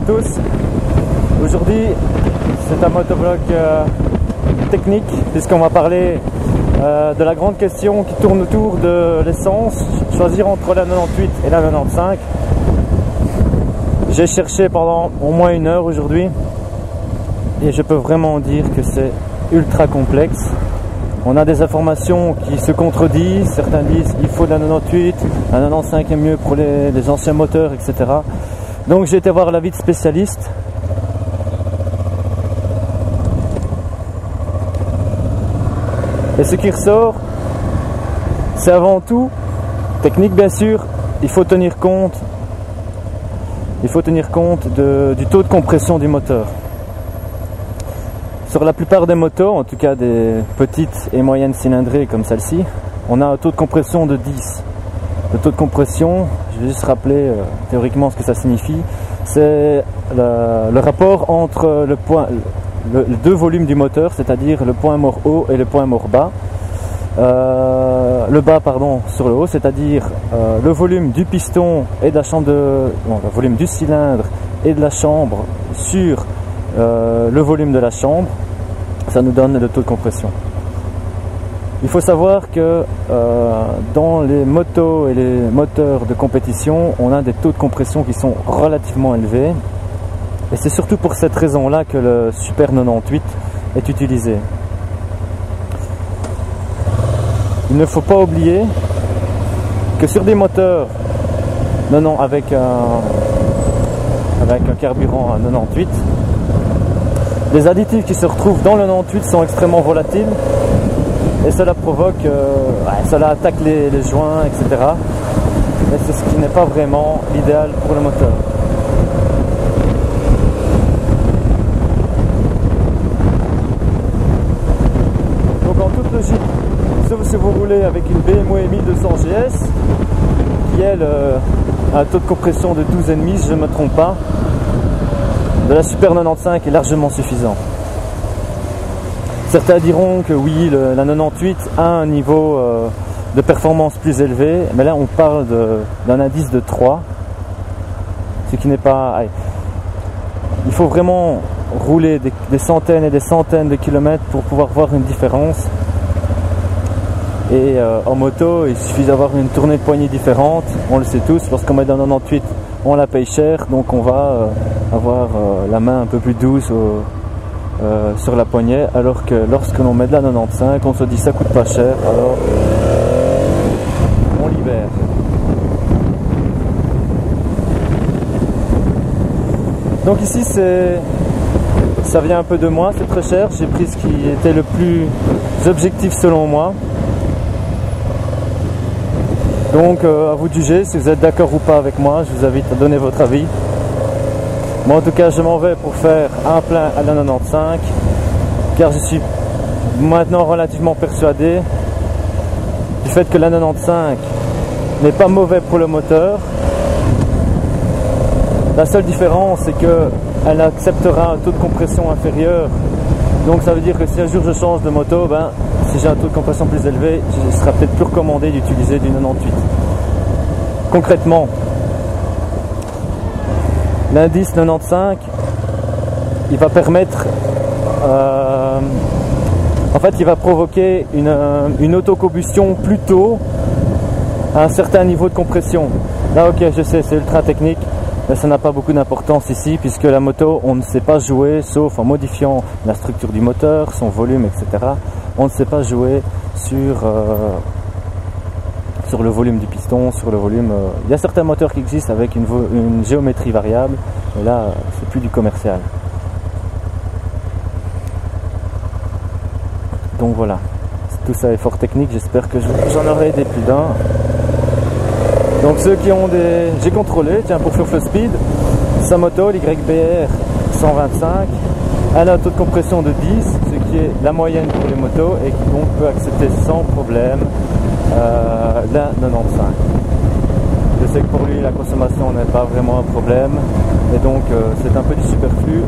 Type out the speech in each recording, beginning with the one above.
tous. Aujourd'hui, c'est un motovlog technique puisqu'on va parler de la grande question qui tourne autour de l'essence, choisir entre la 98 et la 95. J'ai cherché pendant au moins 1 heure aujourd'hui et je peux vraiment dire que c'est ultra complexe. On a des informations qui se contredisent, certains disent il faut de la 98, la 95 est mieux pour les anciens moteurs, etc. Donc j'ai été voir l'avis de spécialistes. Et ce qui ressort, c'est avant tout, technique bien sûr, il faut tenir compte du taux de compression du moteur. Sur la plupart des motos, en tout cas des petites et moyennes cylindrées comme celle-ci, on a un taux de compression de 10. Le taux de compression, je vais juste rappeler théoriquement ce que ça signifie, c'est le rapport entre les deux volumes du moteur, c'est-à-dire le point mort haut et le point mort bas. Le bas sur le haut, c'est-à-dire le volume du piston et de la chambre le volume du cylindre et de la chambre sur le volume de la chambre, ça nous donne le taux de compression. Il faut savoir que dans les motos et les moteurs de compétition, on a des taux de compression qui sont relativement élevés. Et c'est surtout pour cette raison-là que le Super 98 est utilisé. Il ne faut pas oublier que sur des moteurs avec un carburant à 98, les additifs qui se retrouvent dans le 98 sont extrêmement volatiles et cela provoque, cela attaque les joints, etc. Et c'est ce qui n'est pas vraiment l'idéal pour le moteur. Donc en toute logique, sauf si vous roulez avec une BMW 1200 GS qui elle a un taux de compression de 12,5 si je ne me trompe pas, de la Super 95 est largement suffisant. Certains diront que oui, la 98 a un niveau de performance plus élevé, mais là on parle d'un indice de 3, ce qui n'est pas... Il faut vraiment rouler des centaines et des centaines de kilomètres pour pouvoir voir une différence. Et en moto, il suffit d'avoir une tournée de poignée différente, on le sait tous, lorsqu'on met dans 98, on la paye cher, donc on va avoir la main un peu plus douce sur la poignée, alors que lorsque l'on met de la 95, on se dit ça coûte pas cher, alors on libère. Donc ici ça vient un peu de moi cette recherche, j'ai pris ce qui était le plus objectif selon moi. Donc à vous de juger si vous êtes d'accord ou pas avec moi, je vous invite à donner votre avis. Moi en tout cas je m'en vais pour faire un plein à la 95 car je suis maintenant relativement persuadé du fait que la 95 n'est pas mauvais pour le moteur. La seule différence c'est qu'elle acceptera un taux de compression inférieur, donc ça veut dire que si un jour je change de moto, si j'ai un taux de compression plus élevé, il sera peut-être plus recommandé d'utiliser du 98. Concrètement, l'indice 95, il va permettre, il va provoquer une autocombustion plus tôt à un certain niveau de compression. Là, ok, je sais, c'est ultra technique, mais ça n'a pas beaucoup d'importance ici, puisque la moto, on ne sait pas jouer, sauf en modifiant la structure du moteur, son volume, etc. On ne sait pas jouer sur le volume du piston, sur le volume... Il y a certains moteurs qui existent avec une géométrie variable, mais là, c'est plus du commercial. Donc voilà, tout ça est fort technique, j'espère que j'en aurai aidé plus d'un. Donc ceux qui ont des... J'ai contrôlé, tiens, pour Full Speed, sa moto, l'YBR 125, elle a un taux de compression de 10, ce qui est la moyenne pour les motos et qui donc peut accepter sans problème la 95. Je sais que pour lui la consommation n'est pas vraiment un problème et donc c'est un peu du superflu.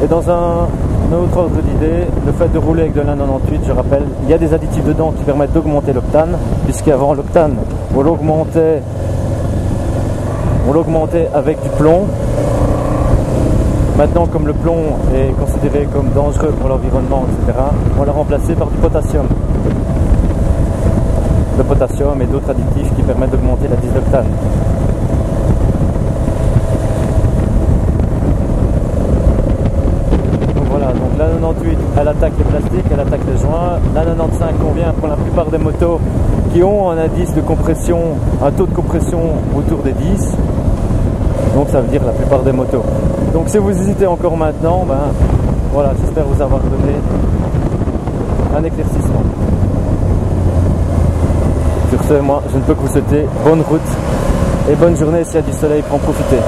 Et dans un autre ordre d'idée, le fait de rouler avec de la 98, je rappelle, il y a des additifs dedans qui permettent d'augmenter l'octane, puisqu'avant l'octane on l'augmentait avec du plomb. Maintenant, comme le plomb est considéré comme dangereux pour l'environnement, etc., on l'a remplacé par du potassium. Le potassium et d'autres additifs qui permettent d'augmenter la dieseloctane. Donc voilà, donc la 98 elle attaque les plastiques, elle attaque les joints. La 95 convient pour la plupart des motos qui ont un indice de compression, un taux de compression autour des 10. Donc ça veut dire la plupart des motos. Donc si vous hésitez encore maintenant, ben voilà, j'espère vous avoir donné un éclaircissement. Sur ce, moi, je ne peux que vous souhaiter bonne route et bonne journée s'il y a du soleil pour en profiter.